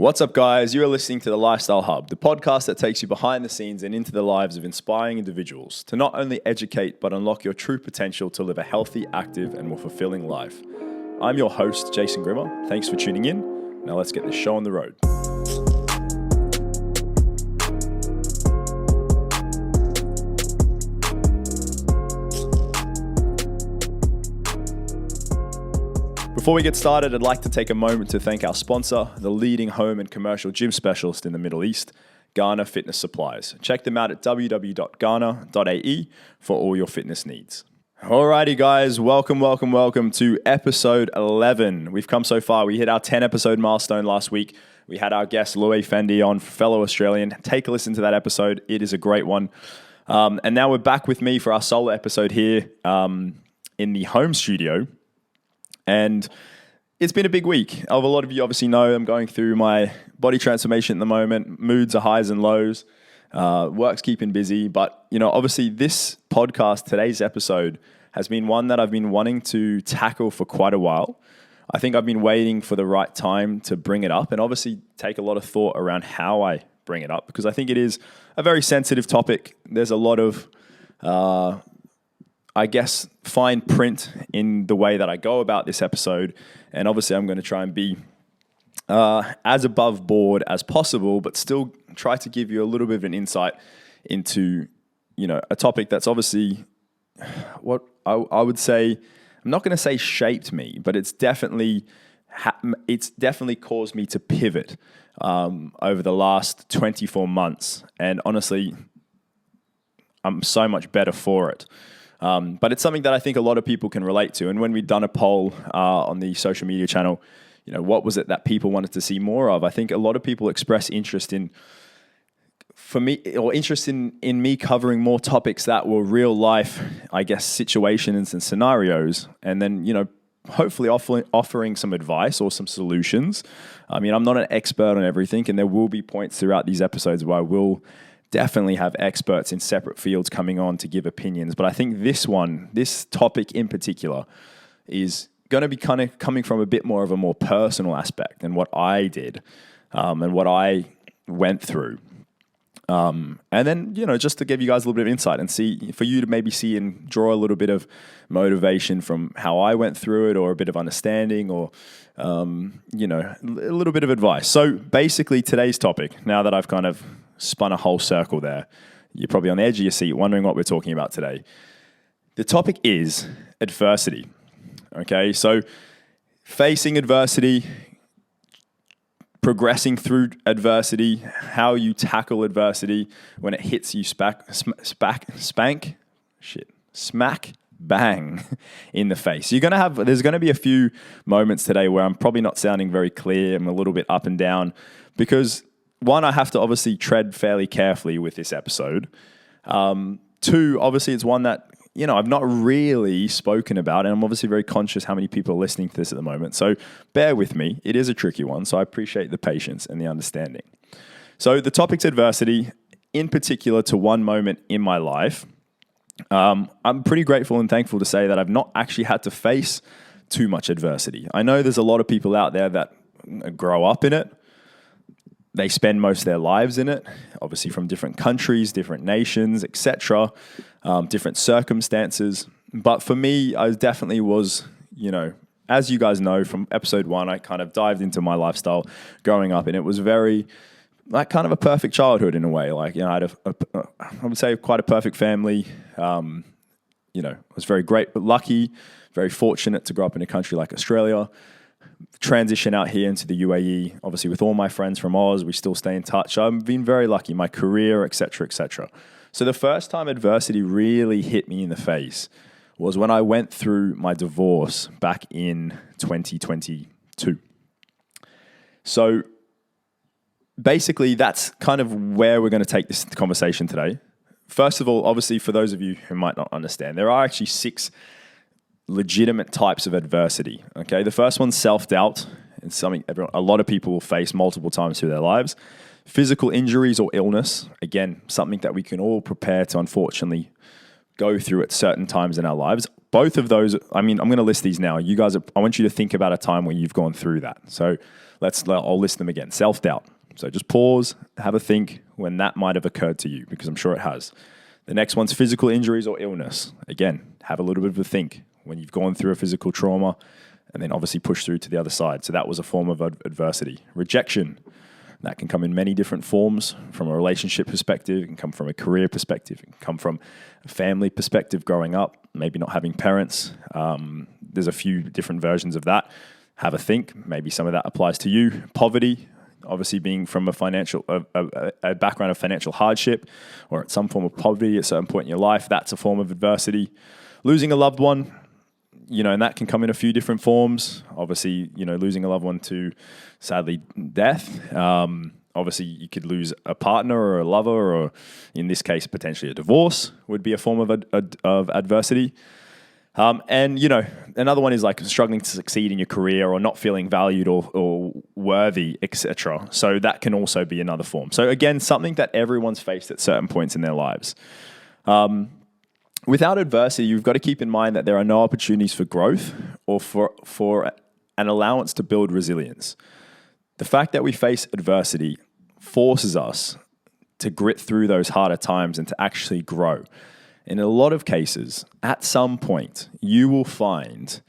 What's up, guys? You are listening to The Lifestyle Hub, the podcast that takes you behind the scenes and into the lives of inspiring individuals to not only educate, but unlock your true potential to live a healthy, active, and more fulfilling life. I'm your host, Jason Grima. Thanks for tuning in. Now let's get this show on the road. Before we get started, I'd like to take a moment to thank our sponsor, the leading home and commercial gym specialist in the Middle East, Ghana Fitness Supplies. Check them out at www.ghana.ae for all your fitness needs. Alrighty, guys, welcome to episode 11. We've come so far. We hit our 10 episode milestone last week. We had our guest Louis Fendi on, fellow Australian. Take a listen to that episode. It is a great one. And now we're back with me for our solo episode here in the home studio. And it's been a big week. A lot of you obviously know I'm going through my body transformation at the moment. Moods are highs and lows. Work's keeping busy. But, obviously this podcast, today's episode, has been one that I've been wanting to tackle for quite a while. I think I've been waiting for the right time to bring it up and obviously take a lot of thought around how I bring it up, because I think it is a very sensitive topic. There's a lot of fine print in the way that I go about this episode. And obviously I'm going to try and be as above board as possible, but still try to give you a little bit of an insight into, a topic that's obviously what I would say, I'm not going to say shaped me, but it's definitely caused me to pivot over the last 24 months. And honestly, I'm so much better for it. But it's something that I think a lot of people can relate to. And when we'd done a poll on the social media channel, what was it that people wanted to see more of? I think a lot of people express interest in me covering more topics that were real life, situations and scenarios. And then, hopefully offering some advice or some solutions. I'm not an expert on everything, and there will be points throughout these episodes where I will definitely have experts in separate fields coming on to give opinions. But I think this topic in particular, is going to be kind of coming from a bit more of a more personal aspect and what I did and what I went through. And then, just to give you guys a little bit of insight and for you to maybe see and draw a little bit of motivation from how I went through it, or a bit of understanding, or, a little bit of advice. So basically today's topic, now that I've kind of spun a whole circle there, you're probably on the edge of your seat wondering what we're talking about today. The topic is adversity. Okay, so facing adversity, progressing through adversity, how you tackle adversity when it hits you smack bang in the face. There's going to be a few moments today where I'm probably not sounding very clear. I'm a little bit up and down because, one, I have to obviously tread fairly carefully with this episode. Two, obviously it's one that, I've not really spoken about, and I'm obviously very conscious how many people are listening to this at the moment. So bear with me. It is a tricky one, so I appreciate the patience and the understanding. So the topic's adversity, in particular to one moment in my life. I'm pretty grateful and thankful to say that I've not actually had to face too much adversity. I know there's a lot of people out there that grow up in it. They spend most of their lives in it, obviously from different countries, different nations, etc., different circumstances. But for me, I definitely was, as you guys know from episode 1, I kind of dived into my lifestyle growing up, and it was very, kind of a perfect childhood in a way. I had I would say quite a perfect family. I was very great, but lucky, very fortunate to grow up in a country like Australia. Transition out here into the UAE, obviously with all my friends from Oz, we still stay in touch. I've been very lucky, my career, etc., etc. So the first time adversity really hit me in the face was when I went through my divorce back in 2022. So basically, that's kind of where we're going to take this conversation today. First of all, obviously, for those of you who might not understand, there are actually 6 legitimate types of adversity. Okay, the first one's self-doubt. It's something a lot of people will face multiple times through their lives. Physical injuries or illness, again, something that we can all prepare to unfortunately go through at certain times in our lives. Both of those, I'm going to list these now. I want you to think about a time when you've gone through that. So I'll list them again. Self-doubt. So just pause, have a think when that might have occurred to you, because I'm sure it has. The next one's physical injuries or illness. Again, have a little bit of a think when you've gone through a physical trauma and then obviously push through to the other side. So that was a form of adversity. Rejection. That can come in many different forms. From a relationship perspective, it can come from a career perspective, it can come from a family perspective growing up, maybe not having parents. There's a few different versions of that. Have a think. Maybe some of that applies to you. Poverty, obviously being from a background of financial hardship or at some form of poverty at a certain point in your life, that's a form of adversity. Losing a loved one, and that can come in a few different forms. Obviously, losing a loved one to, sadly, death. Obviously, you could lose a partner or a lover, or in this case, potentially a divorce would be a form of adversity. And another one is like struggling to succeed in your career or not feeling valued or worthy, etc. So that can also be another form. So again, something that everyone's faced at certain points in their lives. Without adversity, you've got to keep in mind that there are no opportunities for growth or for an allowance to build resilience. The fact that we face adversity forces us to grit through those harder times and to actually grow. In a lot of cases, at some point, you will find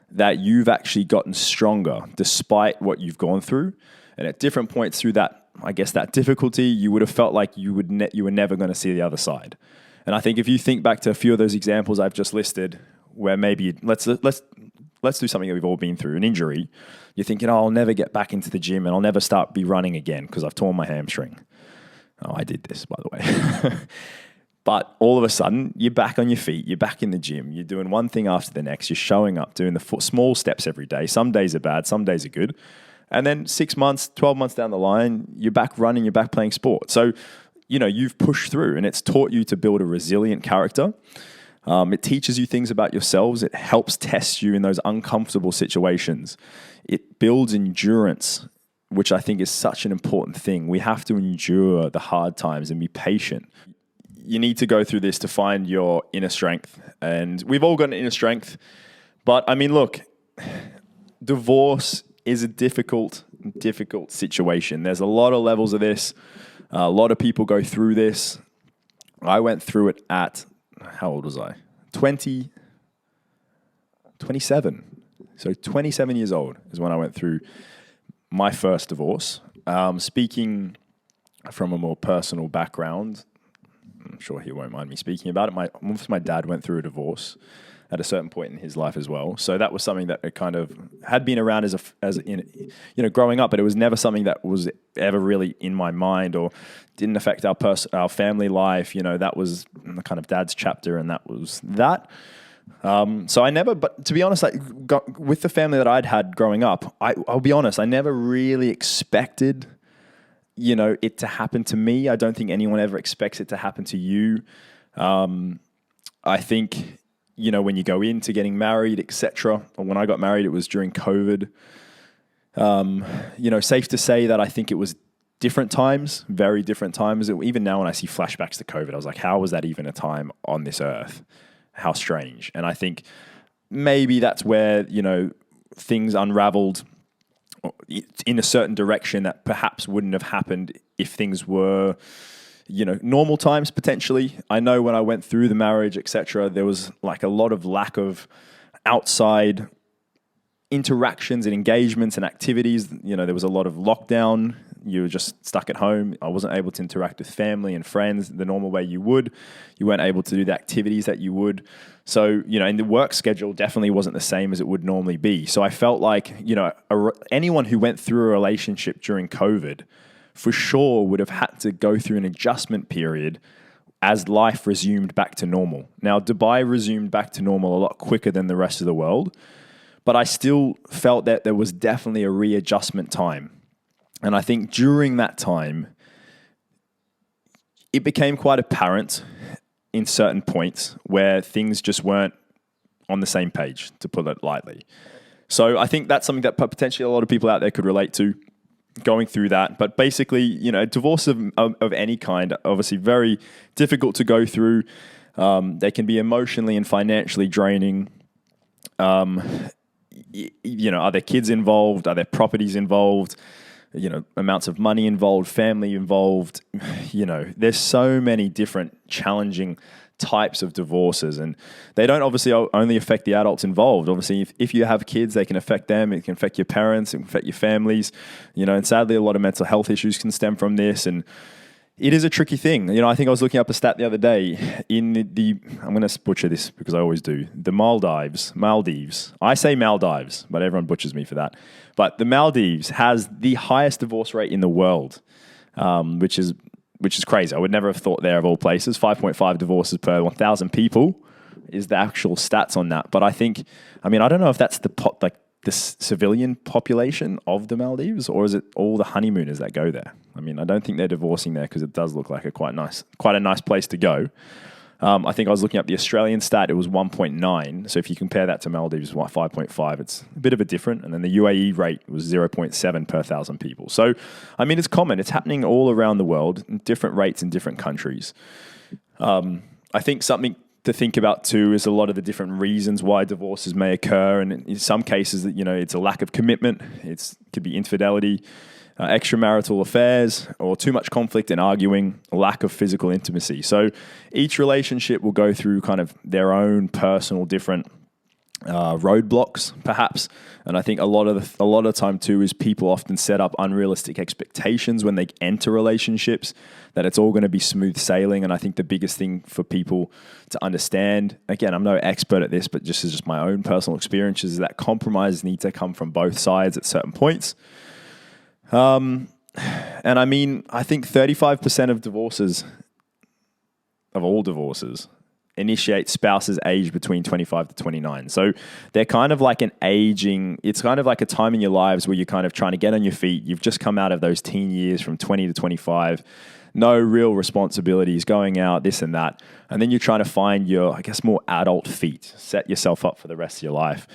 that you've actually gotten stronger despite what you've gone through. And at different points through that difficulty, you would have felt like you were never going to see the other side. And I think if you think back to a few of those examples I've just listed, where maybe let's do something that we've all been through, an injury. You're thinking, I'll never get back into the gym and I'll never be running again because I've torn my hamstring. Oh, I did this, by the way. But all of a sudden, you're back on your feet, you're back in the gym, you're doing one thing after the next, you're showing up, doing the small steps every day. Some days are bad, some days are good. And then 6 months, 12 months down the line, you're back running, you're back playing sport. So, you've pushed through and it's taught you to build a resilient character. It teaches you things about yourselves. It helps test you in those uncomfortable situations. It builds endurance, which I think is such an important thing. We have to endure the hard times and be patient. You need to go through this to find your inner strength. And we've all got an inner strength. But I mean, look, divorce is a difficult situation. There's a lot of levels of this. A lot of people go through this. I went through it at, how old was I? 27. So 27 years old is when I went through my first divorce. Speaking from a more personal background, I'm sure he won't mind me speaking about it. My dad went through a divorce at a certain point in his life as well. So that was something that it kind of had been around growing up, but it was never something that was ever really in my mind or didn't affect our family life. That was the kind of dad's chapter, and that was that. So I never, but to be honest, with the family that I'd had growing up, I'll be honest, I never really expected, it to happen to me. I don't think anyone ever expects it to happen to you. I think, when you go into getting married, etc. When I got married, it was during COVID. Safe to say that I think it was different times, very different times. Even now when I see flashbacks to COVID, I was like, how was that even a time on this earth? How strange. And I think maybe that's where, things unraveled in a certain direction that perhaps wouldn't have happened if things were, normal times potentially. I know when I went through the marriage, etc., there was like a lot of lack of outside interactions and engagements and activities. There was a lot of lockdown. You were just stuck at home. I wasn't able to interact with family and friends the normal way you would. You weren't able to do the activities that you would. So, and the work schedule definitely wasn't the same as it would normally be. So I felt like, anyone who went through a relationship during COVID for sure would have had to go through an adjustment period as life resumed back to normal. Now, Dubai resumed back to normal a lot quicker than the rest of the world, but I still felt that there was definitely a readjustment time. And I think during that time, it became quite apparent in certain points where things just weren't on the same page, to put it lightly. So I think that's something that potentially a lot of people out there could relate to, going through that. But basically, divorce of any kind, obviously very difficult to go through. They can be emotionally and financially draining. are there kids involved? Are there properties involved? Amounts of money involved, family involved. There's so many different challenging types of divorces, and they don't obviously only affect the adults involved. Obviously, if you have kids, they can affect them. It can affect your parents. It can affect your families. And sadly, a lot of mental health issues can stem from this, and it is a tricky thing. I think I was looking up a stat the other day in I'm going to butcher this because I always do. The Maldives. I say Maldives, but everyone butchers me for that. But the Maldives has the highest divorce rate in the world, which is crazy. I would never have thought there of all places. 5.5 divorces per 1,000 people is the actual stats on that. But I don't know if that's the civilian population of the Maldives, or is it all the honeymooners that go there? I don't think they're divorcing there because it does look like quite a nice place to go. I think I was looking up the Australian stat, it was 1.9. So if you compare that to Maldives, 5.5, it's a bit of a different. And then the UAE rate was 0.7 per 1,000 people. So, it's common. It's happening all around the world, different rates in different countries. I think something to think about too is a lot of the different reasons why divorces may occur. And in some cases, it's a lack of commitment. It could be infidelity, extramarital affairs, or too much conflict and arguing, lack of physical intimacy. So each relationship will go through kind of their own personal different roadblocks, perhaps. And I think a lot of the time too is people often set up unrealistic expectations when they enter relationships that it's all going to be smooth sailing. And I think the biggest thing for people to understand, again, I'm no expert at this, but just my own personal experiences, is that compromise needs to come from both sides at certain points. And I think 35% of all divorces initiate spouses aged between 25 to 29. So they're kind of like it's kind of like a time in your lives where you're kind of trying to get on your feet. You've just come out of those teen years from 20 to 25, no real responsibilities, going out, this and that. And then you're trying to find your, more adult feet, set yourself up for the rest of your life.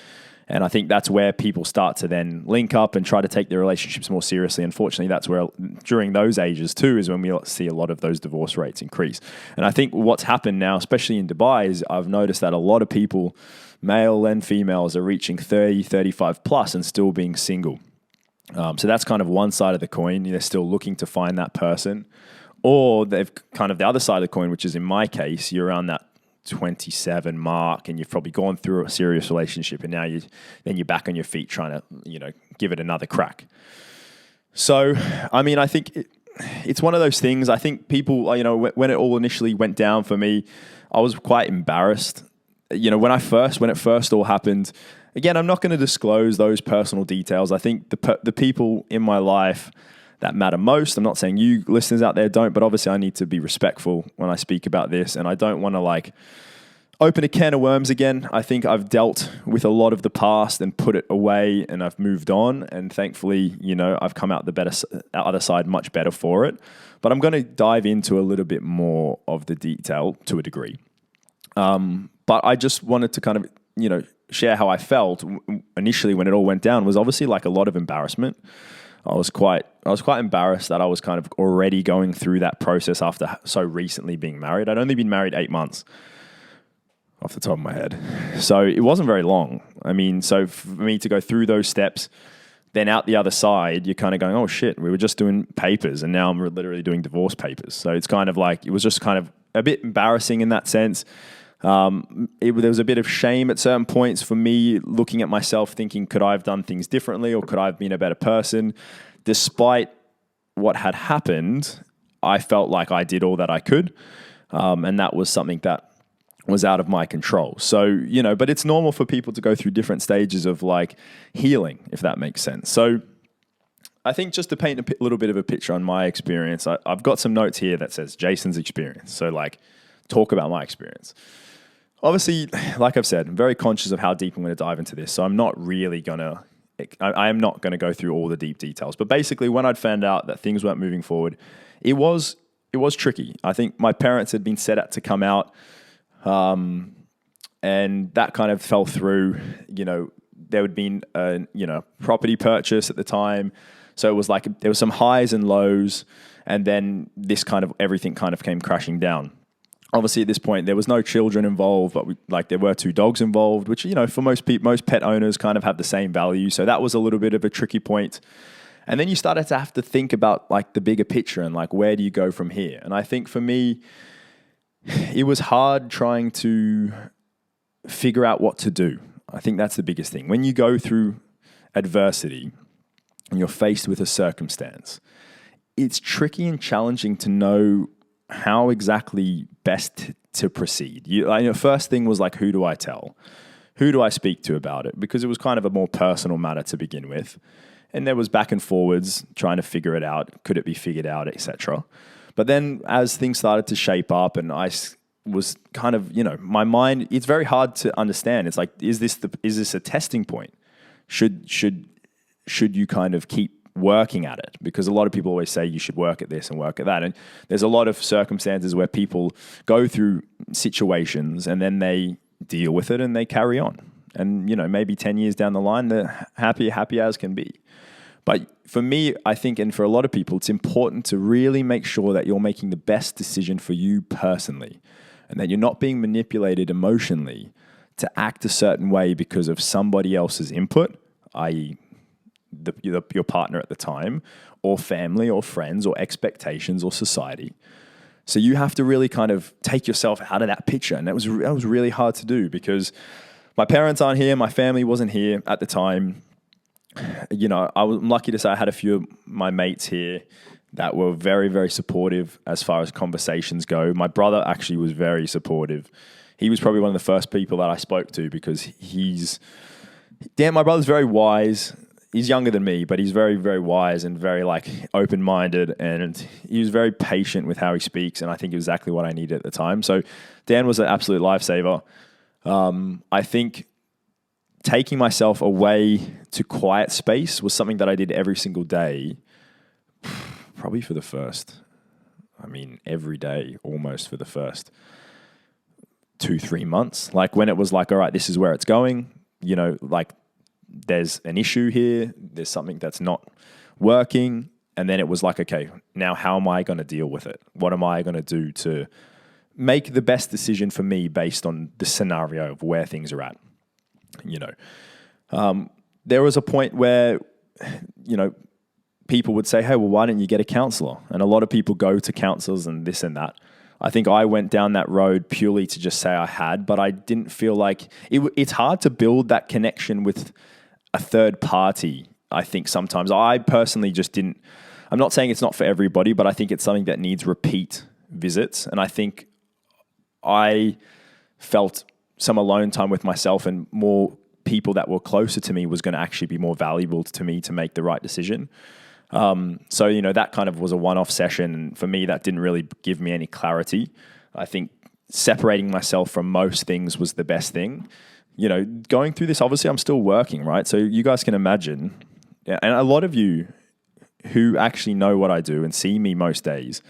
And I think that's where people start to then link up and try to take their relationships more seriously. Unfortunately, that's where during those ages too is when we see a lot of those divorce rates increase. And I think what's happened now, especially in Dubai, is I've noticed that a lot of people, male and females, are reaching 30, 35 plus and still being single. So that's kind of one side of the coin. They're still looking to find that person. Or they've kind of the other side of the coin, which is in my case, you're around that 27 mark and you've probably gone through a serious relationship and now you're back on your feet trying to, give it another crack. So, I think it's one of those things. I think people, when it all initially went down for me, I was quite embarrassed. When it first all happened, again, I'm not going to disclose those personal details. I think the people in my life that matter most, I'm not saying you listeners out there don't, but obviously I need to be respectful when I speak about this, and I don't want to open a can of worms again. I think I've dealt with a lot of the past and put it away, and I've moved on, and thankfully, I've come out the other side much better for it. But I'm going to dive into a little bit more of the detail to a degree. But I just wanted to kind of, share how I felt initially when it all went down. Was obviously a lot of embarrassment. I was quite embarrassed that I was kind of already going through that process after so recently being married. I'd only been married 8 months off the top of my head. So it wasn't very long. So for me to go through those steps, then out the other side, you're kind of going, oh shit, we were just doing papers and now I'm literally doing divorce papers. So it's kind of it was just kind of a bit embarrassing in that sense. There was a bit of shame at certain points for me, looking at myself thinking, could I have done things differently or could I have been a better person? Despite what had happened, I felt like I did all that I could. And that was something that was out of my control. So, but it's normal for people to go through different stages of healing, if that makes sense. So I think just to paint a little bit of a picture on my experience, I've got some notes here that says Jason's experience. So talk about my experience. Obviously, like I've said, I'm very conscious of how deep I'm going to dive into this. So I'm not really I am not going to go through all the deep details. But basically, when I'd found out that things weren't moving forward, it was tricky. I think my parents had been set up to come out, and that kind of fell through. There had been a property purchase at the time. So it was there was some highs and lows, and then everything kind of came crashing down. Obviously, at this point, there was no children involved, but there were two dogs involved, which, for most pet owners kind of have the same value. So that was a little bit of a tricky point. And then you started to have to think about the bigger picture and where do you go from here? And I think for me, it was hard trying to figure out what to do. I think that's the biggest thing. When you go through adversity and you're faced with a circumstance, it's tricky and challenging to know how exactly best to proceed. First thing was who do I tell? Who do I speak to about it? Because it was kind of a more personal matter to begin with. And there was back and forwards trying to figure it out. Could it be figured out, etc. But then as things started to shape up and I was kind of, my mind, it's very hard to understand. It's is this a testing point? Should you kind of keep working at it? Because a lot of people always say you should work at this and work at that. And there's a lot of circumstances where people go through situations and then they deal with it and they carry on. And, maybe 10 years down the line, they're happy as can be. But for me, I think, and for a lot of people, it's important to really make sure that you're making the best decision for you personally and that you're not being manipulated emotionally to act a certain way because of somebody else's input, i.e., your partner at the time, or family or friends or expectations or society. So you have to really kind of take yourself out of that picture. And that was really hard to do because my parents aren't here. My family wasn't here at the time. I'm lucky to say I had a few of my mates here that were very, very supportive as far as conversations go. My brother actually was very supportive. He was probably one of the first people that I spoke to because my brother's very wise. He's younger than me, but he's very, very wise and very open-minded, and he was very patient with how he speaks, and I think exactly what I needed at the time. So Dan was an absolute lifesaver. I think taking myself away to quiet space was something that I did every single day, probably for the first, every day almost for the first 2-3 months. When it was all right, this is where it's going, there's an issue here, there's something that's not working. And then it was okay, now how am I going to deal with it? What am I going to do to make the best decision for me based on the scenario of where things are at? There was a point where, people would say, hey, well, why don't you get a counselor? And a lot of people go to counselors and this and that. I think I went down that road purely to just say I had, but I didn't feel like it's hard to build that connection with a third party. I think sometimes I personally just didn't. I'm not saying it's not for everybody, but I think it's something that needs repeat visits. And I think I felt some alone time with myself and more people that were closer to me was going to actually be more valuable to me to make the right decision. So, that kind of was a one-off session. And for me, that didn't really give me any clarity. I think separating myself from most things was the best thing. Going through this, obviously I'm still working, right? So you guys can imagine, and a lot of you who actually know what I do and see me most days,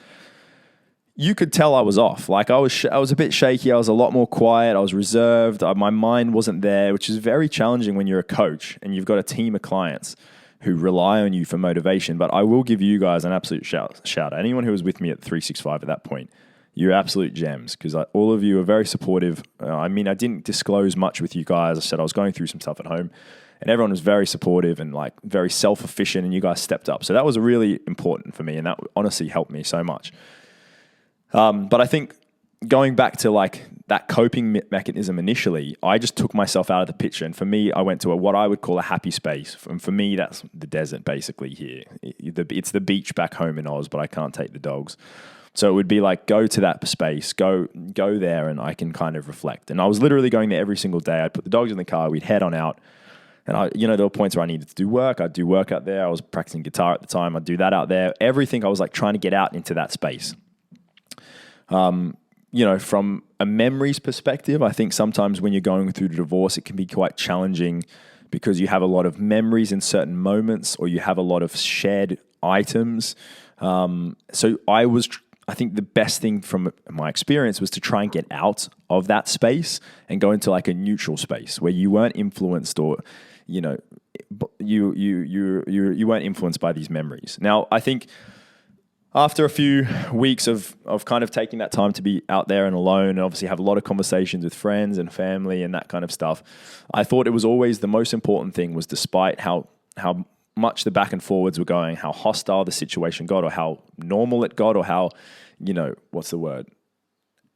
you could tell I was off. I was a bit shaky. I was a lot more quiet. I was reserved. My mind wasn't there, which is very challenging when you're a coach and you've got a team of clients who rely on you for motivation. But I will give you guys an absolute shout. Anyone who was with me at 365 at that point, you're absolute gems because all of you are very supportive. I didn't disclose much with you guys. I said I was going through some stuff at home and everyone was very supportive and very self-efficient and you guys stepped up. So that was really important for me and that honestly helped me so much. But I think going back to that coping mechanism initially, I just took myself out of the picture. And for me, I went to what I would call a happy space. And for me, that's the desert basically here. It's the beach back home in Oz, but I can't take the dogs. So it would be go to that space, go there and I can kind of reflect. And I was literally going there every single day. I'd put the dogs in the car, we'd head on out. And there were points where I needed to do work. I'd do work out there. I was practicing guitar at the time. I'd do that out there. Everything I was trying to get out into that space. From a memories perspective, I think sometimes when you're going through the divorce, it can be quite challenging because you have a lot of memories in certain moments or you have a lot of shared items. So I think the best thing from my experience was to try and get out of that space and go into a neutral space where you weren't influenced or, you weren't influenced by these memories. Now, I think after a few weeks of kind of taking that time to be out there and alone, and obviously have a lot of conversations with friends and family and that kind of stuff, I thought it was always the most important thing was, despite how much the back and forwards were going, how hostile the situation got, or how normal it got, or how, what's the word?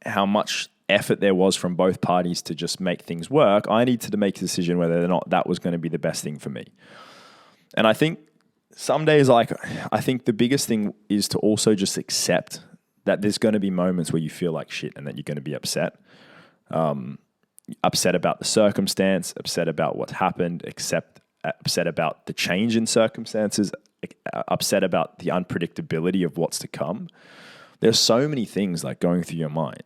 How much effort there was from both parties to just make things work, I needed to make a decision whether or not that was going to be the best thing for me. And I think some days, I think the biggest thing is to also just accept that there's going to be moments where you feel like shit and that you're going to be upset. Upset about the circumstance, upset about what's happened, upset about the change in circumstances, upset about the unpredictability of what's to come. There's so many things like going through your mind,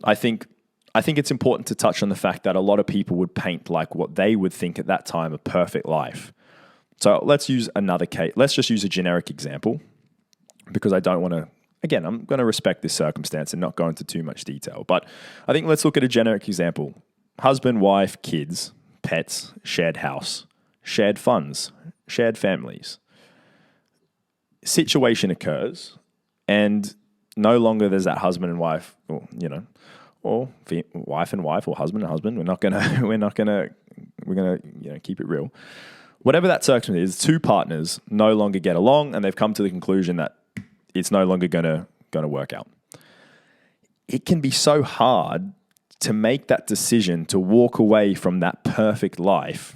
I think it's important to touch on the fact that a lot of people would paint like what they would think at that time a perfect life. So let's use another case. Let's just use a generic example, because I don't want to, again, I'm going to respect this circumstance and not go into too much detail. But I think let's look at a generic example. Husband, wife, kids, pets, shared house, shared funds, shared families. Situation occurs, and no longer there's that husband and wife, or wife and wife, or husband and husband. We're gonna keep it real. Whatever that circumstance is, two partners no longer get along, and they've come to the conclusion that it's no longer gonna work out. It can be so hard to make that decision to walk away from that perfect life,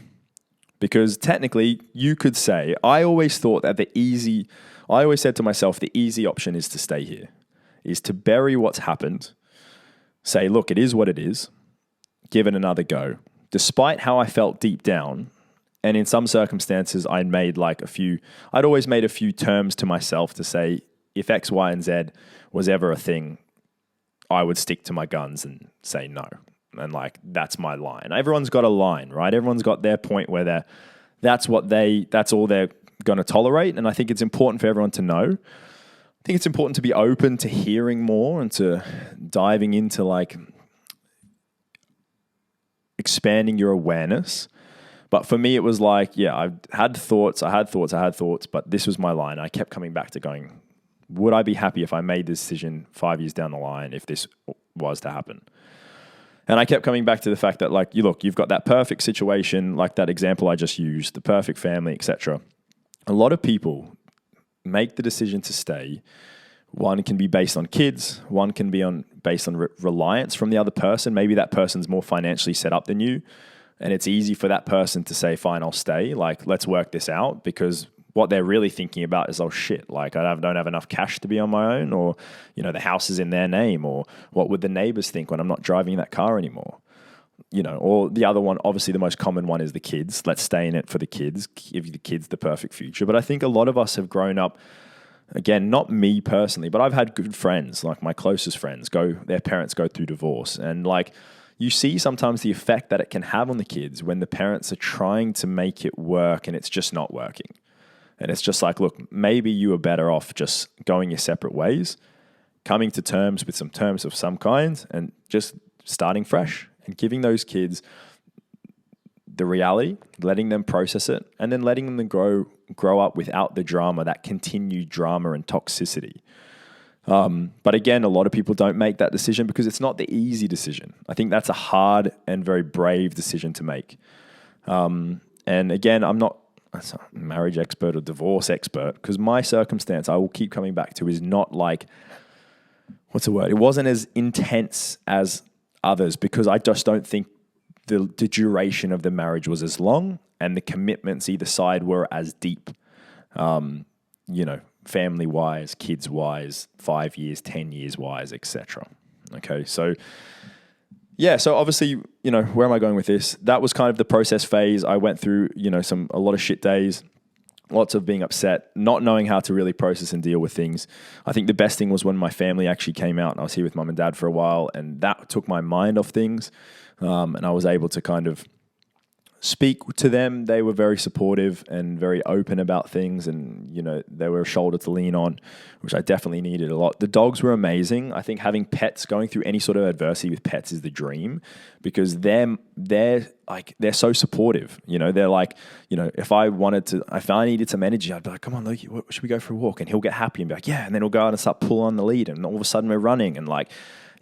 because technically you could say, I always said to myself, the easy option is to stay here, is to bury what's happened, say, look, it is what it is, give it another go. Despite how I felt deep down, and in some circumstances, I'd always made a few terms to myself to say, if X, Y, and Z was ever a thing, I would stick to my guns and say no. And that's my line. Everyone's got a line, right? Everyone's got their point where that's all they're going to tolerate. And I think it's important for everyone to know. I think it's important to be open to hearing more and to diving into expanding your awareness. But for me, it was I had thoughts, but this was my line. I kept coming back to going, would I be happy if I made this decision 5 years down the line if this was to happen? And I kept coming back to the fact that you've got that perfect situation, like that example I just used, the perfect family, etc. A lot of people make the decision to stay. One can be based on kids. One can be based on reliance from the other person. Maybe that person's more financially set up than you, and it's easy for that person to say, fine, I'll stay. Let's work this out, because what they're really thinking about is, oh shit, I don't have enough cash to be on my own, or, the house is in their name, or what would the neighbors think when I'm not driving that car anymore? Or the other one, obviously the most common one, is the kids. Let's stay in it for the kids, give the kids the perfect future. But I think a lot of us have grown up, again, not me personally, but I've had good friends, my closest friends, their parents go through divorce. And you see sometimes the effect that it can have on the kids when the parents are trying to make it work and it's just not working. And it's just look, maybe you are better off just going your separate ways, coming to terms with some terms of some kind, and just starting fresh and giving those kids the reality, letting them process it, and then letting them grow up without the drama, that continued drama and toxicity. But again, a lot of people don't make that decision because it's not the easy decision. I think that's a hard and very brave decision to make. And again, I'm not a marriage expert or divorce expert, because my circumstance, I will keep coming back to, is not what's the word? It wasn't as intense as others, because I just don't think the duration of the marriage was as long, and the commitments either side were as deep, family-wise, kids-wise, 5 years, 10 years-wise, etc. Okay, so obviously, where am I going with this? That was kind of the process phase. I went through, a lot of shit days, lots of being upset, not knowing how to really process and deal with things. I think the best thing was when my family actually came out, and I was here with mum and dad for a while, and that took my mind off things. And I was able to kind of speak to them. They were very supportive and very open about things, and they were a shoulder to lean on, which I definitely needed a lot. The dogs were amazing. I think having pets, going through any sort of adversity with pets is the dream, because they're so supportive. They're like, if I needed some energy, I'd be like, come on, Loki, should we go for a walk? And he'll get happy and be like, yeah. And then he'll go out and start pulling on the lead, and all of a sudden we're running, and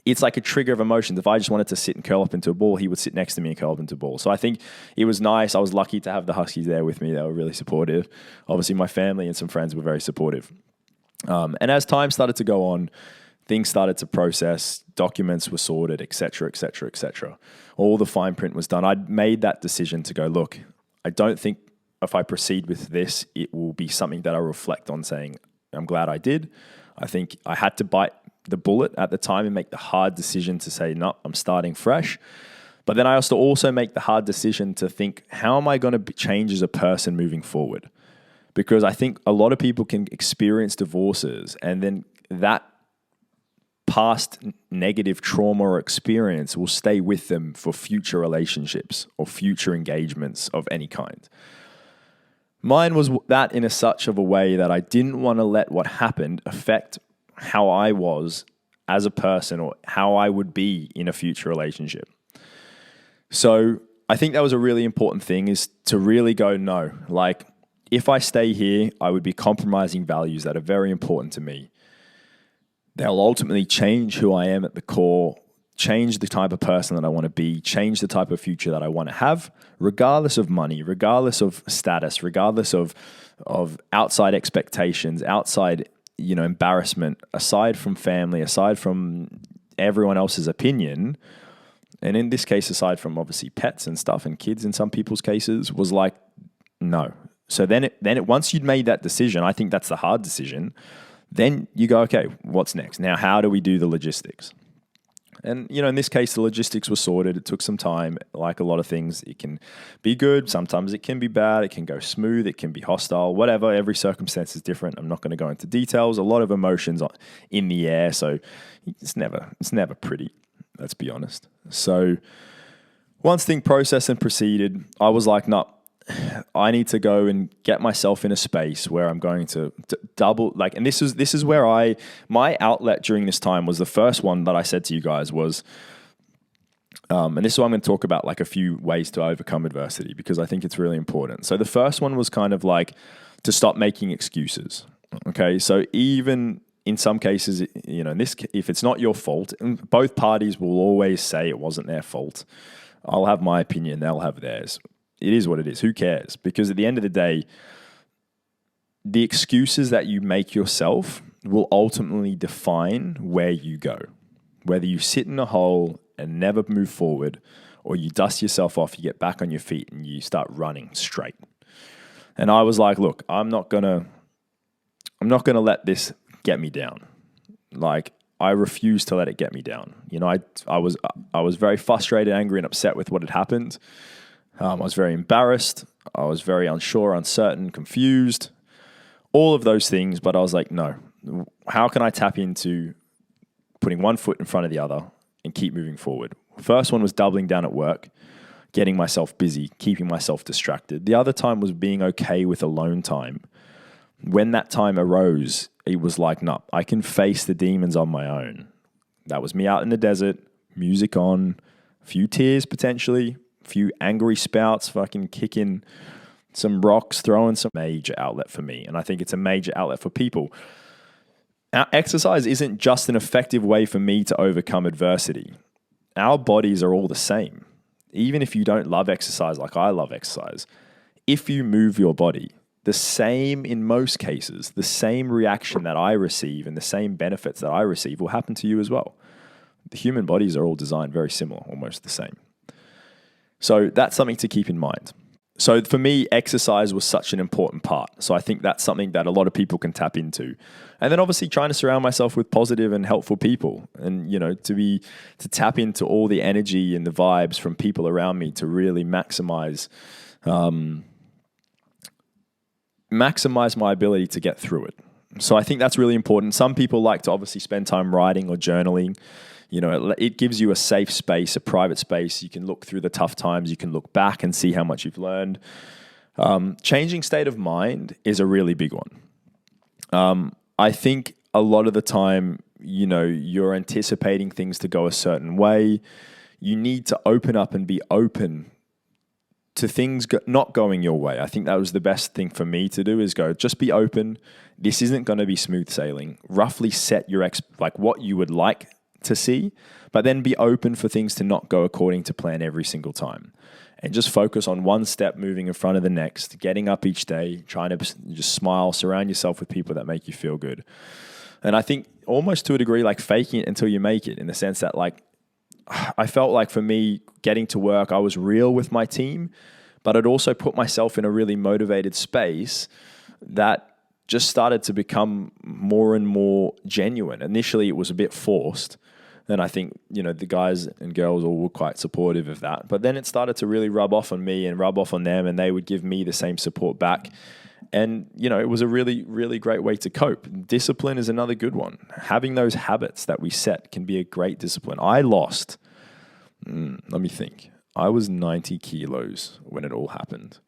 it's like a trigger of emotions. If I just wanted to sit and curl up into a ball, he would sit next to me and curl up into a ball. So I think it was nice. I was lucky to have the Huskies there with me. They were really supportive. Obviously, my family and some friends were very supportive. And as time started to go on, things started to process, documents were sorted, et cetera, et cetera, et cetera. All the fine print was done. I'd made that decision to go, look, I don't think if I proceed with this, it will be something that I reflect on saying, I'm glad I did. I think I had to bite the bullet at the time and make the hard decision to say, no, I'm starting fresh. But then I also make the hard decision to think, how am I going to change as a person moving forward? Because I think a lot of people can experience divorces, and then that past negative trauma or experience will stay with them for future relationships or future engagements of any kind. Mine was that in such of a way that I didn't want to let what happened affect how I was as a person or how I would be in a future relationship. So I think that was a really important thing, is to really go, no, if I stay here, I would be compromising values that are very important to me. They'll ultimately change who I am at the core, change the type of person that I want to be, change the type of future that I want to have, regardless of money, regardless of status, regardless of outside expectations, outside embarrassment, aside from family, aside from everyone else's opinion, and in this case, aside from obviously pets and stuff and kids in some people's cases, was like, no. So then once you'd made that decision, I think that's the hard decision, then you go, okay, what's next? Now, how do we do the logistics? And, in this case, the logistics were sorted. It took some time. Like a lot of things, it can be good. Sometimes it can be bad. It can go smooth. It can be hostile, whatever. Every circumstance is different. I'm not going to go into details. A lot of emotions in the air. So it's never pretty, let's be honest. So once things processed and proceeded, I was like, no, I need to go and get myself in a space where I'm going to double, and this is where my outlet during this time was the first one that I said to you guys was, and this is what I'm going to talk about, a few ways to overcome adversity, because I think it's really important. So the first one was kind of to stop making excuses. Okay. So even in some cases, if it's not your fault, and both parties will always say it wasn't their fault. I'll have my opinion. They'll have theirs. It is what it is. Who cares? Because at the end of the day, the excuses that you make yourself will ultimately define where you go. Whether you sit in a hole and never move forward, or you dust yourself off, you get back on your feet and you start running straight. And I was like, look, I'm not gonna let this get me down. I refuse to let it get me down. I was very frustrated, angry, and upset with what had happened. I was very embarrassed. I was very unsure, uncertain, confused, all of those things. But I was like, no, how can I tap into putting one foot in front of the other and keep moving forward? First one was doubling down at work, getting myself busy, keeping myself distracted. The other time was being okay with alone time. When that time arose, it was like, no, I can face the demons on my own. That was me out in the desert, music on, a few tears potentially, few angry spouts, fucking kicking some rocks, throwing some major outlet for me. And I think it's a major outlet for people. Our exercise isn't just an effective way for me to overcome adversity. Our bodies are all the same. Even if you don't love exercise like I love exercise, if you move your body, the same, in most cases, the same reaction that I receive and the same benefits that I receive will happen to you as well. The human bodies are all designed very similar, almost the same. So that's something to keep in mind. So for me, exercise was such an important part. So I think that's something that a lot of people can tap into. And then obviously trying to surround myself with positive and helpful people, and to tap into all the energy and the vibes from people around me to really maximize my ability to get through it. So I think that's really important. Some people like to obviously spend time writing or journaling. It gives you a safe space, a private space. You can look through the tough times. You can look back and see how much you've learned. Changing state of mind is a really big one. I think a lot of the time, you're anticipating things to go a certain way. You need to open up and be open to things not going your way. I think that was the best thing for me to do, is just be open. This isn't going to be smooth sailing. Roughly set your what you would like to see, but then be open for things to not go according to plan every single time. And just focus on one step moving in front of the next, getting up each day, trying to just smile, surround yourself with people that make you feel good. And I think almost to a degree, faking it until you make it, in the sense that I felt like for me, getting to work, I was real with my team, but I'd also put myself in a really motivated space that just started to become more and more genuine. Initially, it was a bit forced. And I think, the guys and girls all were quite supportive of that. But then it started to really rub off on me and rub off on them, and they would give me the same support back. And, it was a really, really great way to cope. Discipline is another good one. Having those habits that we set can be a great discipline. I lost, let me think. I was 90 kilos when it all happened.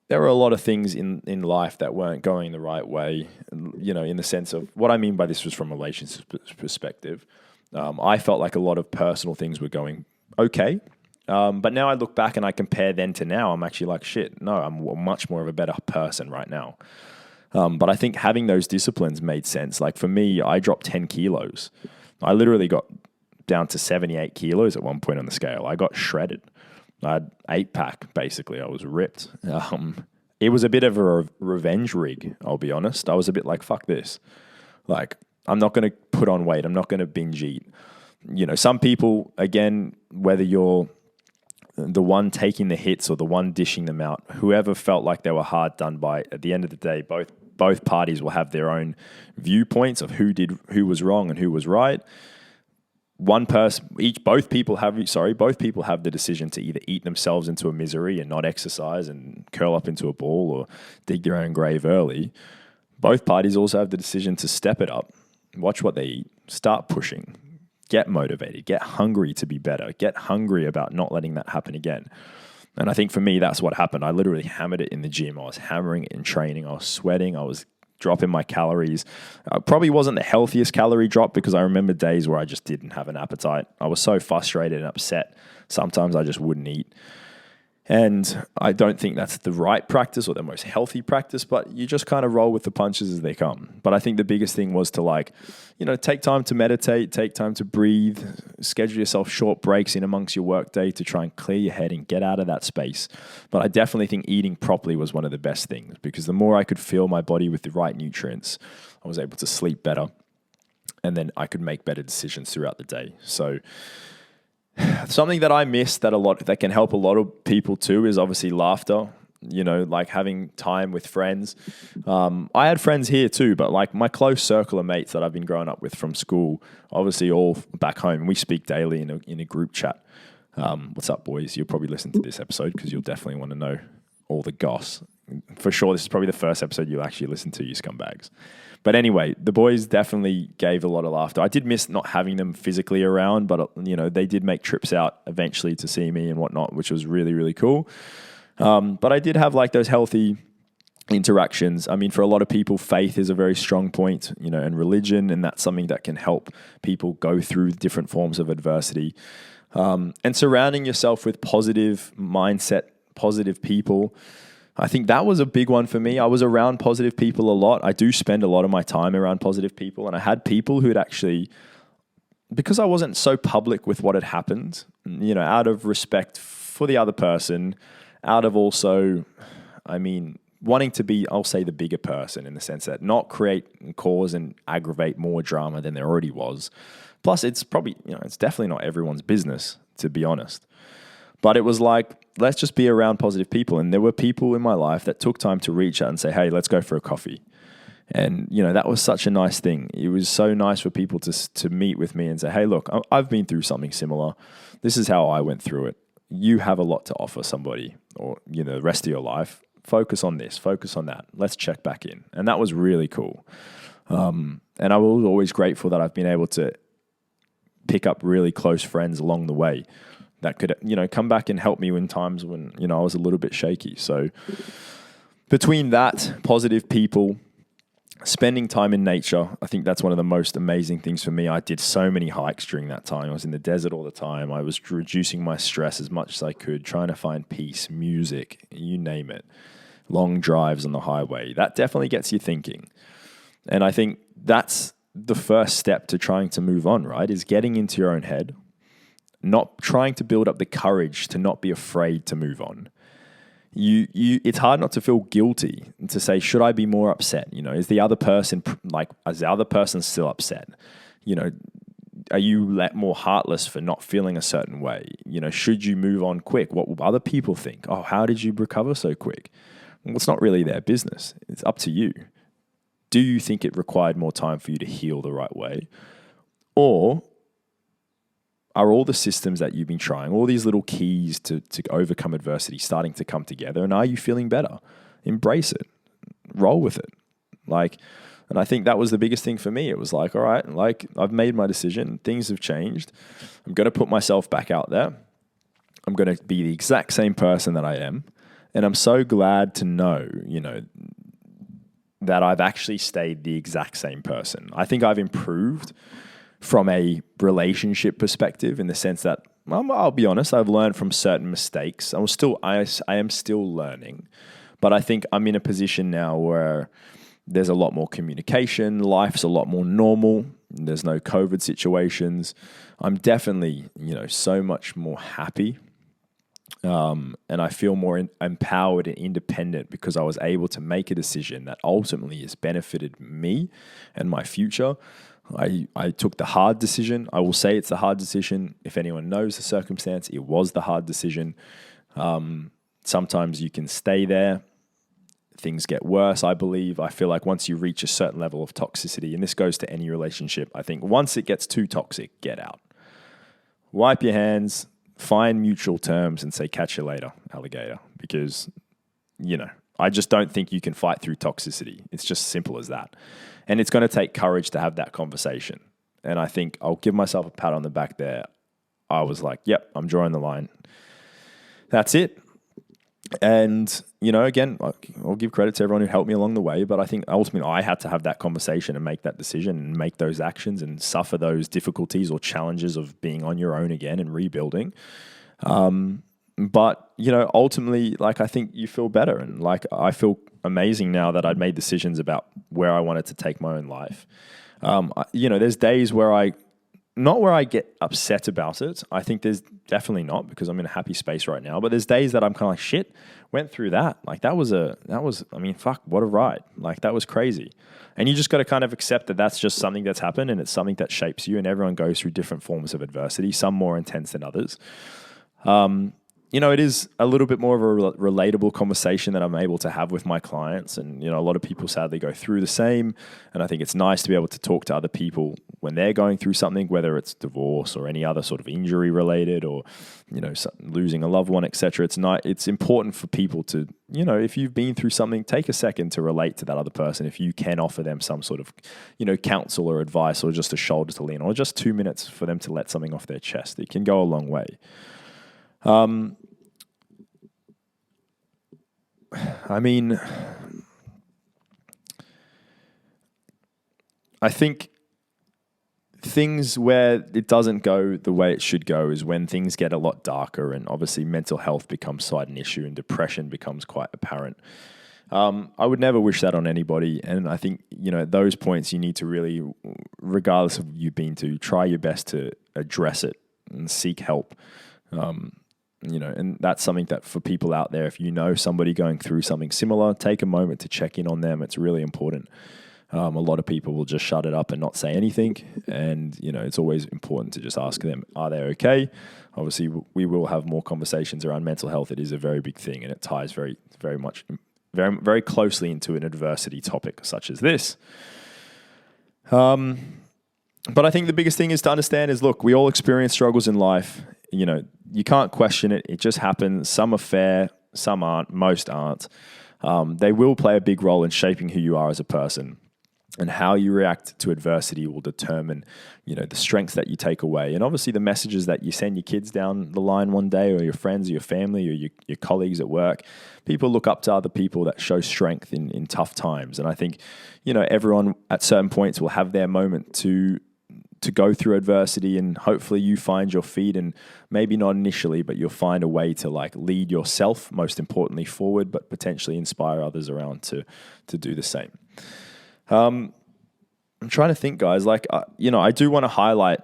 There were a lot of things in life that weren't going the right way, in the sense of, what I mean by this was from a relationship perspective. I felt like a lot of personal things were going okay. But now I look back and I compare then to now, I'm actually like, shit, no, I'm much more of a better person right now. But I think having those disciplines made sense. Like for me, I dropped 10 kilos. I literally got down to 78 kilos at one point on the scale. I got shredded. I had 8-pack, basically. I was ripped. It was a bit of a revenge rig, I'll be honest. I was a bit like, fuck this. I'm not going to put on weight. I'm not going to binge eat. Some people, again, whether you're the one taking the hits or the one dishing them out, whoever felt like they were hard done by, at the end of the day, both parties will have their own viewpoints of who was wrong and who was right. Both people have the decision to either eat themselves into a misery and not exercise and curl up into a ball, or dig their own grave early. Both parties also have the decision to step it up, watch what they eat, start pushing, get motivated, get hungry to be better, get hungry about not letting that happen again. And I think for me, that's what happened. I literally hammered it in the gym. I was hammering it in training. I was sweating. I was dropping my calories. Probably wasn't the healthiest calorie drop, because I remember days where I just didn't have an appetite. I was so frustrated and upset. Sometimes I just wouldn't eat. And I don't think that's the right practice or the most healthy practice, but you just kind of roll with the punches as they come. But I think the biggest thing was to take time to meditate, take time to breathe, schedule yourself short breaks in amongst your workday to try and clear your head and get out of that space. But I definitely think eating properly was one of the best things, because the more I could fill my body with the right nutrients, I was able to sleep better, and then I could make better decisions throughout the day. So something that I miss that can help a lot of people too is obviously laughter, having time with friends. I had friends here too, but my close circle of mates that I've been growing up with from school, obviously all back home, we speak daily in a group chat. What's up, boys? You'll probably listen to this episode because you'll definitely want to know all the goss. For sure, this is probably the first episode you'll actually listen to, you scumbags. But anyway, the boys definitely gave a lot of laughter. I did miss not having them physically around, but they did make trips out eventually to see me and whatnot, which was really, really cool. But I did have those healthy interactions. I mean, for a lot of people, faith is a very strong point, and religion, and that's something that can help people go through different forms of adversity. And surrounding yourself with positive mindset, positive people, I think that was a big one for me. I was around positive people a lot. I do spend a lot of my time around positive people, and I had people who had actually, because I wasn't so public with what had happened, out of respect for the other person, out of also, wanting to be, I'll say, the bigger person, in the sense that not create and cause and aggravate more drama than there already was. Plus, it's probably, it's definitely not everyone's business, to be honest. But it was let's just be around positive people. And there were people in my life that took time to reach out and say, hey, let's go for a coffee. And, that was such a nice thing. It was so nice for people to meet with me and say, hey, look, I've been through something similar. This is how I went through it. You have a lot to offer somebody, or, the rest of your life. Focus on this, focus on that. Let's check back in. And that was really cool. And I was always grateful that I've been able to pick up really close friends along the way that could, come back and help me in times when, I was a little bit shaky. So between that, positive people, spending time in nature, I think that's one of the most amazing things for me. I did so many hikes during that time. I was in the desert all the time. I was reducing my stress as much as I could, trying to find peace, music, you name it. Long drives on the highway. That definitely gets you thinking. And I think that's the first step to trying to move on, right? Is getting into your own head, not trying to build up the courage to not be afraid to move on. It's hard not to feel guilty and to say, should I be more upset? Is the other person still upset? Are you more heartless for not feeling a certain way? Should you move on quick? What will other people think? Oh, how did you recover so quick? Well, it's not really their business. It's up to you. Do you think it required more time for you to heal the right way? Or are all the systems that you've been trying, all these little keys to overcome adversity starting to come together? And are you feeling better? Embrace it. Roll with it. And I think that was the biggest thing for me. It was like, all right, I've made my decision. Things have changed. I'm going to put myself back out there. I'm going to be the exact same person that I am. And I'm so glad to know, that I've actually stayed the exact same person. I think I've improved from a relationship perspective in the sense that, I'll be honest, I've learned from certain mistakes. I am still learning, but I think I'm in a position now where there's a lot more communication. Life's a lot more normal. There's no COVID situations. I'm definitely, so much more happy. And I feel more empowered and independent because I was able to make a decision that ultimately has benefited me and my future. I took the hard decision. I will say it's the hard decision. If anyone knows the circumstance, it was the hard decision. Sometimes you can stay there. Things get worse, I believe. I feel like once you reach a certain level of toxicity, and this goes to any relationship, I think once it gets too toxic, get out. Wipe your hands, find mutual terms and say, catch you later, alligator. Because, I just don't think you can fight through toxicity. It's just simple as that. And it's going to take courage to have that conversation. And I think I'll give myself a pat on the back there. I was like, yep, I'm drawing the line. That's it. And, again, I'll give credit to everyone who helped me along the way. But I think ultimately I had to have that conversation and make that decision and make those actions and suffer those difficulties or challenges of being on your own again and rebuilding. But, ultimately, I think you feel better. And I feel amazing now that I'd made decisions about where I wanted to take my own life. There's days where not where I get upset about it. I think there's definitely not, because I'm in a happy space right now. But there's days that I'm kind of like, shit, went through that. Fuck, what a ride. That was crazy. And you just got to kind of accept that that's just something that's happened and it's something that shapes you, and everyone goes through different forms of adversity, some more intense than others. It is a little bit more of a relatable conversation that I'm able to have with my clients. And, a lot of people sadly go through the same. And I think it's nice to be able to talk to other people when they're going through something, whether it's divorce or any other sort of injury related or, losing a loved one, etc. It's important for people to, if you've been through something, take a second to relate to that other person. If you can offer them some sort of, counsel or advice, or just a shoulder to lean on, or just 2 minutes for them to let something off their chest, it can go a long way. I think things where it doesn't go the way it should go is when things get a lot darker, and obviously mental health becomes quite an issue and depression becomes quite apparent. I would never wish that on anybody. And I think, at those points you need to really, regardless of you being to, try your best to address it and seek help. And that's something that for people out there, if you know somebody going through something similar, take a moment to check in on them. It's really important. A lot of people will just shut it up and not say anything. And, it's always important to just ask them, are they okay? Obviously, we will have more conversations around mental health. It is a very big thing, and it ties very, very much, very, very closely into an adversity topic such as this. But I think the biggest thing is to understand is, look, we all experience struggles in life. You can't question it. It just happens. Some are fair, some aren't, most aren't. They will play a big role in shaping who you are as a person. And how you react to adversity will determine, the strengths that you take away. And obviously the messages that you send your kids down the line one day, or your friends or your family or your colleagues at work. People look up to other people that show strength in tough times. And I think, everyone at certain points will have their moment to go through adversity, and hopefully you find your feet, and maybe not initially, but you'll find a way to lead yourself, most importantly, forward, but potentially inspire others around to do the same. I'm trying to think, guys, I do want to highlight,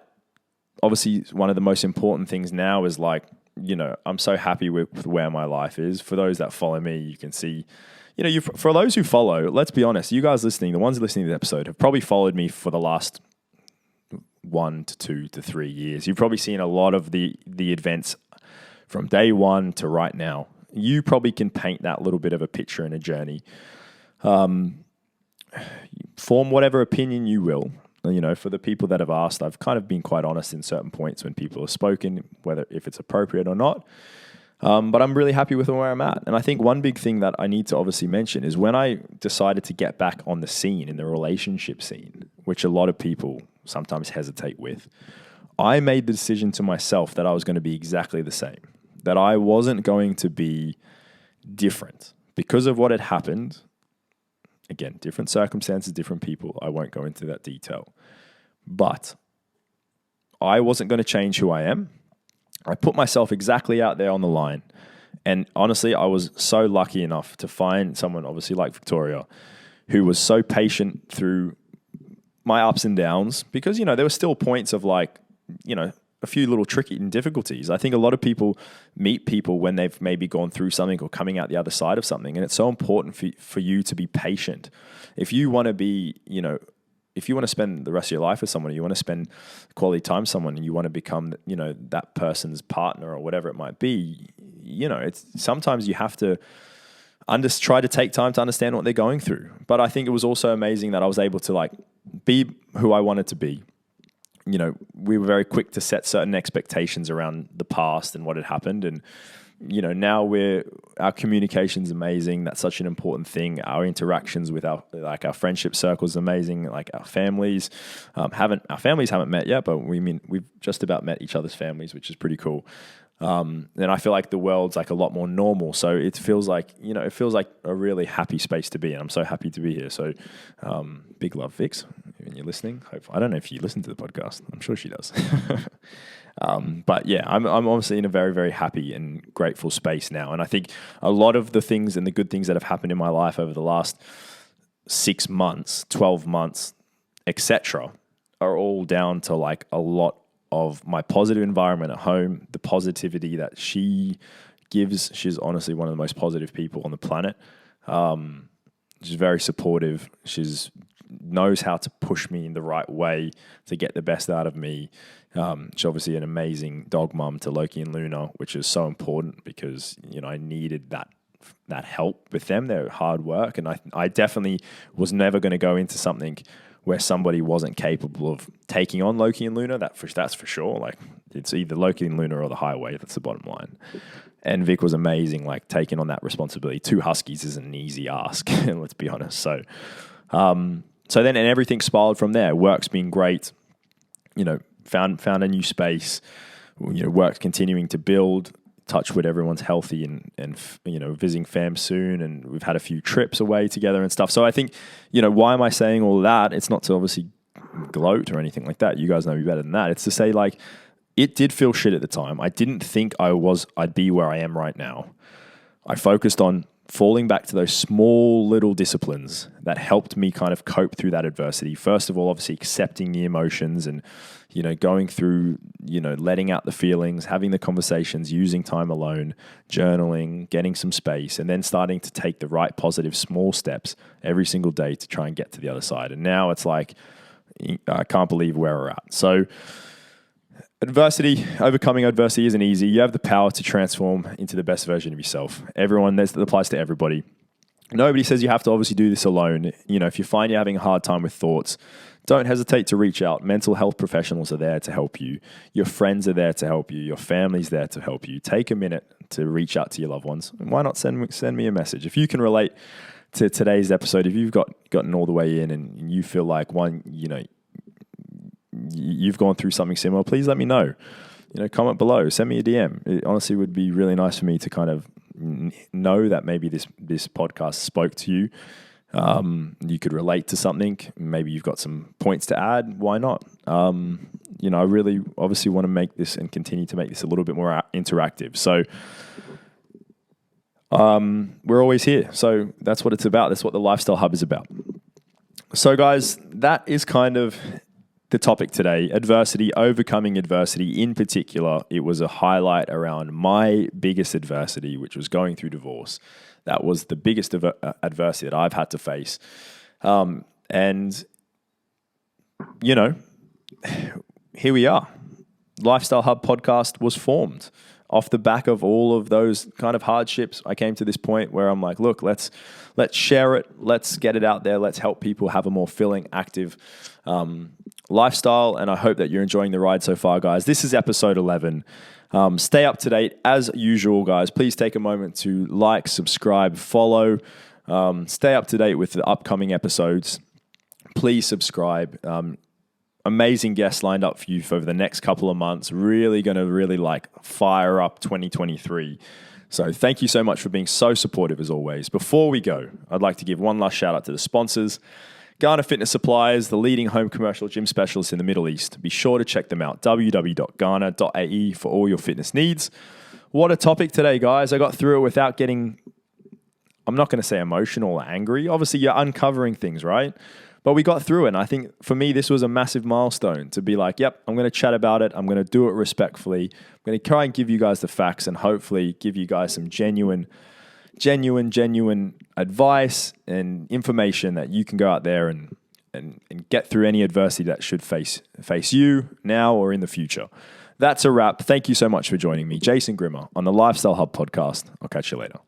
obviously one of the most important things now is I'm so happy with where my life is. For those that follow me, you can see, for those who follow, let's be honest, you guys listening, the ones listening to the episode have probably followed me for the last 1 to 2 to 3 years. You've probably seen a lot of the events from day one to right now. You probably can paint that little bit of a picture and a journey. Form whatever opinion you will. For the people that have asked, I've kind of been quite honest in certain points when people have spoken, if it's appropriate or not. But I'm really happy with where I'm at. And I think one big thing that I need to obviously mention is when I decided to get back on the scene, in the relationship scene, which a lot of people sometimes hesitate with, I made the decision to myself that I was going to be exactly the same, that I wasn't going to be different because of what had happened. Again, different circumstances, different people. I won't go into that detail. But I wasn't going to change who I am. I put myself exactly out there on the line. And honestly, I was so lucky enough to find someone, obviously like Victoria, who was so patient through my ups and downs, because, there were still points of a few little tricky and difficulties. I think a lot of people meet people when they've maybe gone through something or coming out the other side of something. And it's so important for you to be patient. If you want to be, if you want to spend the rest of your life with someone, you want to spend quality time with someone, and you want to become, that person's partner or whatever it might be, it's sometimes you have to try to take time to understand what they're going through. But I think it was also amazing that I was able to be who I wanted to be. We were very quick to set certain expectations around the past and what had happened. And, now our communication's amazing. That's such an important thing. Our interactions with our friendship circle is amazing. Our families haven't met yet, but we've just about met each other's families, which is pretty cool. And I feel like the world's a lot more normal. So it feels like a really happy space to be in. I'm so happy to be here. So, big love, Vix, when you're listening. I don't know if you listen to the podcast. I'm sure she does. But yeah, I'm obviously in a very, very happy and grateful space now. And I think a lot of the things and the good things that have happened in my life over the last 6 months, 12 months, etc., are all down to a lot of my positive environment at home, the positivity that she gives. She's honestly one of the most positive people on the planet. She's very supportive. She's knows how to push me in the right way to get the best out of me. She's obviously an amazing dog mum to Loki and Luna, which is so important because, I needed that help with them. They're hard work. And I definitely was never going to go into something where somebody wasn't capable of taking on Loki and Luna. That's for sure. It's either Loki and Luna or the highway. That's the bottom line. And Vic was amazing, taking on that responsibility. 2 huskies isn't an easy ask, let's be honest. So then everything spiraled from there. Work's been great. Found a new space. Work's continuing to build. Touch with everyone's healthy and visiting fam soon, and we've had a few trips away together and stuff. So I think, why am I saying all that? It's not to obviously gloat or anything like that. You guys know me better than that. It's to say it did feel shit at the time. I didn't think I'd be where I am right now. I focused on falling back to those small little disciplines that helped me kind of cope through that adversity. First of all, obviously accepting the emotions and, going through, letting out the feelings, having the conversations, using time alone, journaling, getting some space, and then starting to take the right positive small steps every single day to try and get to the other side. And now it's I can't believe where we're at. So overcoming adversity isn't easy. You have the power to transform into the best version of yourself. That applies to everybody. Nobody says you have to obviously do this alone. If you find you're having a hard time with thoughts, don't hesitate to reach out. Mental health professionals are there to help you. Your friends are there to help you. Your family's there to help you. Take a minute to reach out to your loved ones. And why not send me a message? If you can relate to today's episode, if you've gotten all the way in and you feel like you've gone through something similar, please let me know. Comment below, send me a DM. It honestly would be really nice for me to kind of know that maybe this podcast spoke to you. You could relate to something. Maybe you've got some points to add. Why not? I really obviously want to make this and continue to make this a little bit more interactive. So we're always here. So that's what it's about. That's what the Lifestyle Hub is about. So guys, that is kind of the topic today. Adversity, overcoming adversity. In particular, it was a highlight around my biggest adversity, which was going through divorce. That was the biggest adversity that I've had to face. And here we are. Lifestyle Hub podcast was formed off the back of all of those kind of hardships. I came to this point where I'm like, look, let's share it. Let's get it out there. Let's help people have a more filling, active lifestyle. And I hope that you're enjoying the ride so far, guys. This is episode 11. Stay up to date as usual, guys. Please take a moment to like, subscribe, follow. Stay up to date with the upcoming episodes. Please subscribe. Amazing guests lined up for you for the next couple of months. Really going to fire up 2023. So thank you so much for being so supportive as always. Before we go, I'd like to give one last shout out to the sponsors. Garner Fitness Supplies, the leading home commercial gym specialist in the Middle East. Be sure to check them out, www.garner.ae for all your fitness needs. What a topic today, guys. I got through it without getting, I'm not going to say emotional or angry. Obviously, you're uncovering things, right? But we got through it, and I think for me, this was a massive milestone to be like, yep, I'm going to chat about it. I'm going to do it respectfully. I'm going to try and give you guys the facts and hopefully give you guys some genuine advice and information that you can go out there and get through any adversity that should face you now or in the future. That's a wrap. Thank you so much for joining me, Jason Grima, on the Lifestyle Hub podcast. I'll catch you later.